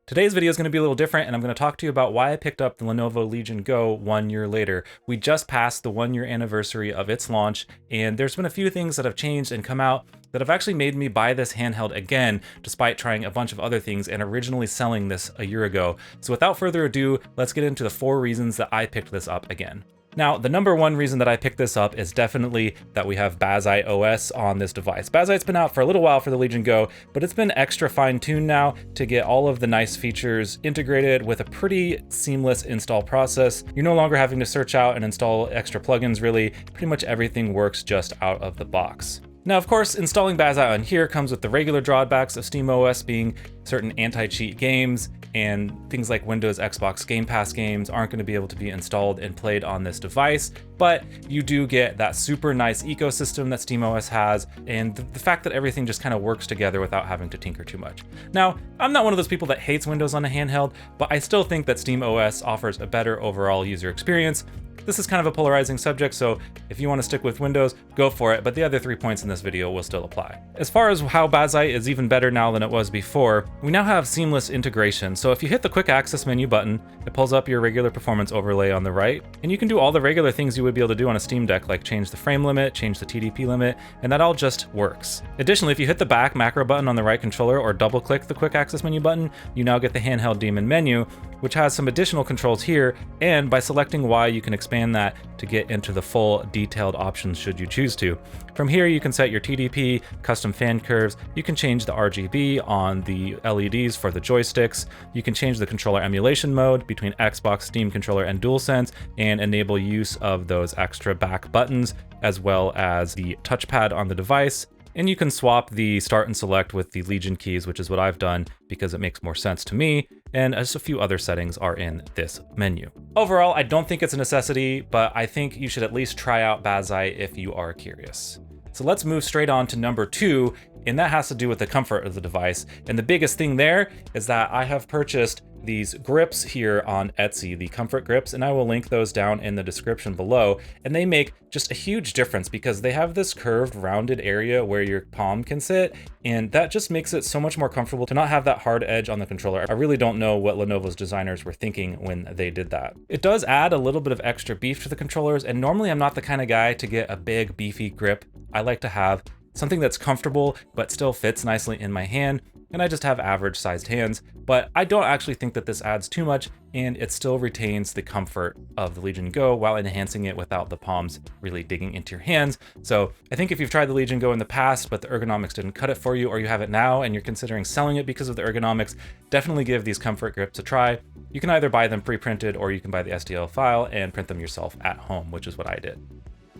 Today's video is going to be a little different, and I'm going to talk to you about why I picked up the Lenovo Legion Go 1 year later. We just passed the 1 year anniversary of its launch, and there's been a few things that have changed and come out that have actually made me buy this handheld again, despite trying a bunch of other things and originally selling this a year ago. So without further ado, let's get into the 4 reasons that I picked this up again. Now, the number one reason that I picked this up is definitely that we have Bazzite OS on this device. Bazzite's been out for a little while for the Legion Go, but it's been extra fine-tuned now to get all of the nice features integrated with a pretty seamless install process. You're no longer having to search out and install extra plugins, really. Pretty much everything works just out of the box. Now, of course, installing Bazzite on here comes with the regular drawbacks of SteamOS being certain anti-cheat games, and things like Windows, Xbox Game Pass games aren't going to be able to be installed and played on this device, but you do get that super nice ecosystem that SteamOS has, and the fact that everything just kind of works together without having to tinker too much. Now, I'm not one of those people that hates Windows on a handheld, but I still think that SteamOS offers a better overall user experience. This is kind of a polarizing subject, so if you want to stick with Windows, go for it, but the other 3 points in this video will still apply. As far as how Bazzite is even better now than it was before, we now have seamless integration. So if you hit the quick access menu button, it pulls up your regular performance overlay on the right, and you can do all the regular things you would be able to do on a Steam Deck, like change the frame limit, change the TDP limit, and that all just works. Additionally, if you hit the back macro button on the right controller or double click the quick access menu button, you now get the handheld daemon menu, which has some additional controls here, and by selecting Y, you can expand that to get into the full detailed options should you choose to. From here, you can set your TDP, custom fan curves, you can change the RGB on the LEDs for the joysticks, you can change the controller emulation mode between Xbox, Steam controller, and DualSense, and enable use of those extra back buttons, as well as the touchpad on the device. And you can swap the start and select with the Legion keys, which is what I've done because it makes more sense to me, and just a few other settings are in this menu. Overall, I don't think it's a necessity, but I think you should at least try out Bazzite if you are curious. So let's move straight on to number 2, and that has to do with the comfort of the device. And the biggest thing there is that I have purchased these grips here on Etsy, the comfort grips, and I will link those down in the description below. And they make just a huge difference because they have this curved, rounded area where your palm can sit, and that just makes it so much more comfortable to not have that hard edge on the controller. I really don't know what Lenovo's designers were thinking when they did that. It does add a little bit of extra beef to the controllers, and normally I'm not the kind of guy to get a big, beefy grip. I like to have something that's comfortable but still fits nicely in my hand, and I just have average sized hands, but I don't actually think that this adds too much, and it still retains the comfort of the Legion Go while enhancing it without the palms really digging into your hands. So I think if you've tried the Legion Go in the past, but the ergonomics didn't cut it for you, or you have it now and you're considering selling it because of the ergonomics, definitely give these comfort grips a try. You can either buy them pre-printed or you can buy the STL file and print them yourself at home, which is what I did.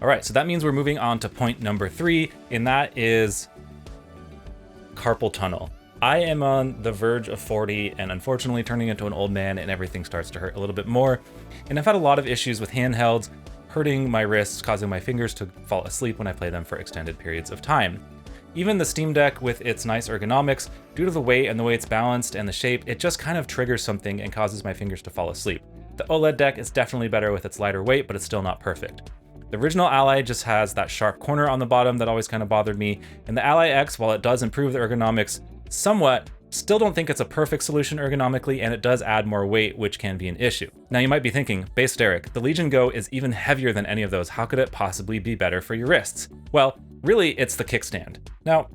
All right, so that means we're moving on to point number 3, and that is carpal tunnel. I am on the verge of 40 and unfortunately turning into an old man, and everything starts to hurt a little bit more. And I've had a lot of issues with handhelds hurting my wrists, causing my fingers to fall asleep when I play them for extended periods of time. Even the Steam Deck with its nice ergonomics, due to the weight and the way it's balanced and the shape, it just kind of triggers something and causes my fingers to fall asleep. The OLED deck is definitely better with its lighter weight, but it's still not perfect. The original Ally just has that sharp corner on the bottom that always kind of bothered me, and the Ally X, while it does improve the ergonomics somewhat, still don't think it's a perfect solution ergonomically, and it does add more weight, which can be an issue. Now you might be thinking, Based Derek, the Legion Go is even heavier than any of those. How could it possibly be better for your wrists? Well, really, it's the kickstand. Now,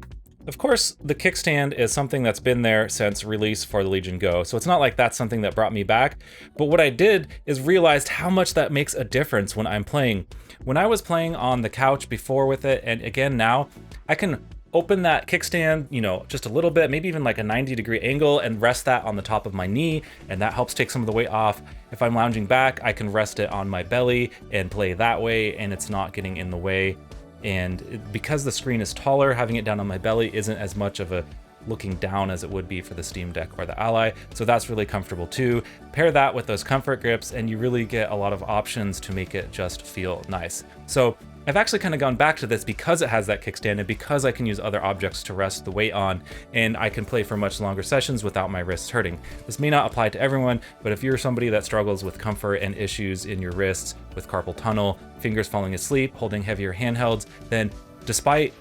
of course, the kickstand is something that's been there since release for the Legion Go, so it's not like that's something that brought me back, but what I did is realized how much that makes a difference when I'm playing. When I was playing on the couch before with it, and again now, I can open that kickstand, just a little bit, maybe even like a 90-degree angle, and rest that on the top of my knee, and that helps take some of the weight off. If I'm lounging back, I can rest it on my belly and play that way, and it's not getting in the way. And because the screen is taller, having it down on my belly isn't as much of a looking down as it would be for the Steam Deck or the Ally, so that's really comfortable too. Pair that with those comfort grips and you really get a lot of options to make it just feel nice. So I've actually kind of gone back to this because it has that kickstand and because I can use other objects to rest the weight on, and I can play for much longer sessions without my wrists hurting. This may not apply to everyone, but if you're somebody that struggles with comfort and issues in your wrists with carpal tunnel, fingers falling asleep, holding heavier handhelds, then despite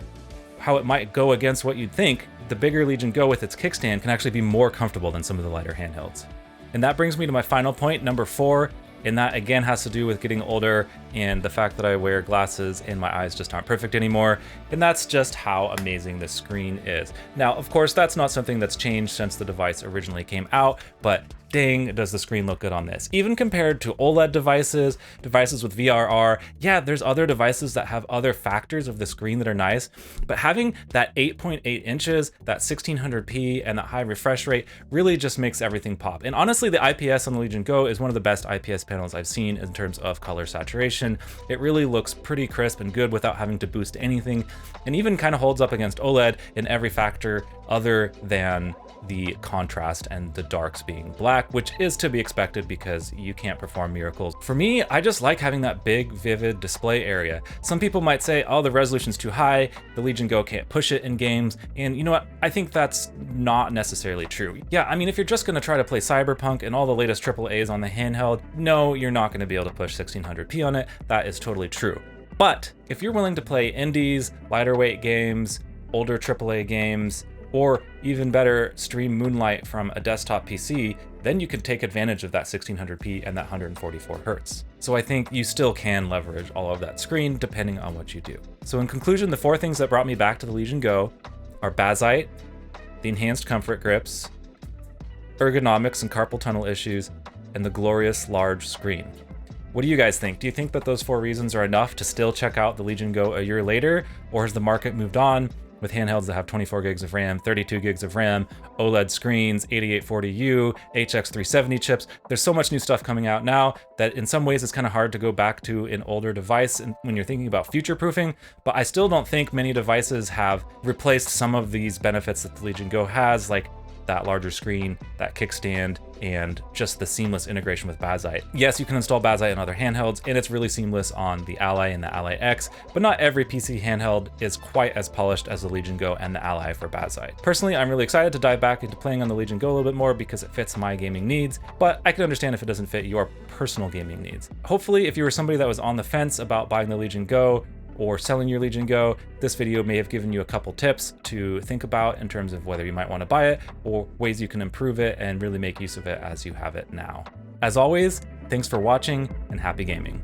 how it might go against what you'd think, the bigger Legion Go with its kickstand can actually be more comfortable than some of the lighter handhelds. And that brings me to my final point, number 4, and that again has to do with getting older and the fact that I wear glasses and my eyes just aren't perfect anymore, and that's just how amazing this screen is. Now, of course, that's not something that's changed since the device originally came out, but dang, does the screen look good on this. Even compared to OLED devices with VRR, yeah, there's other devices that have other factors of the screen that are nice, but having that 8.8 inches, that 1600p, and that high refresh rate really just makes everything pop. And honestly, the IPS on the Legion Go is one of the best IPS panels I've seen in terms of color saturation. It really looks pretty crisp and good without having to boost anything, and even kind of holds up against OLED in every factor other than the contrast and the darks being black, which is to be expected because you can't perform miracles. For me, I just like having that big, vivid display area. Some people might say, oh, the resolution's too high, the Legion Go can't push it in games, and you know what? I think that's not necessarily true. Yeah, I mean, if you're just gonna try to play Cyberpunk and all the latest AAAs on the handheld, no, you're not gonna be able to push 1600p on it. That is totally true. But if you're willing to play indies, lighter weight games, older AAA games, or even better, stream Moonlight from a desktop PC, then you can take advantage of that 1600p and that 144 Hz. So I think you still can leverage all of that screen depending on what you do. So in conclusion, the 4 things that brought me back to the Legion Go are Bazzite, the enhanced comfort grips, ergonomics and carpal tunnel issues, and the glorious large screen. What do you guys think? Do you think that those 4 reasons are enough to still check out the Legion Go a year later, or has the market moved on with handhelds that have 24 gigs of RAM, 32 gigs of RAM, OLED screens, 8840U, HX370 chips? There's so much new stuff coming out now that in some ways it's kind of hard to go back to an older device when you're thinking about future-proofing, but I still don't think many devices have replaced some of these benefits that the Legion Go has, like that larger screen, that kickstand, and just the seamless integration with Bazzite. Yes, you can install Bazzite on other handhelds, and it's really seamless on the Ally and the Ally X, but not every PC handheld is quite as polished as the Legion Go and the Ally for Bazzite. Personally, I'm really excited to dive back into playing on the Legion Go a little bit more because it fits my gaming needs, but I can understand if it doesn't fit your personal gaming needs. Hopefully, if you were somebody that was on the fence about buying the Legion Go, or selling your Legion Go, this video may have given you a couple tips to think about in terms of whether you might want to buy it or ways you can improve it and really make use of it as you have it now. As always, thanks for watching and happy gaming.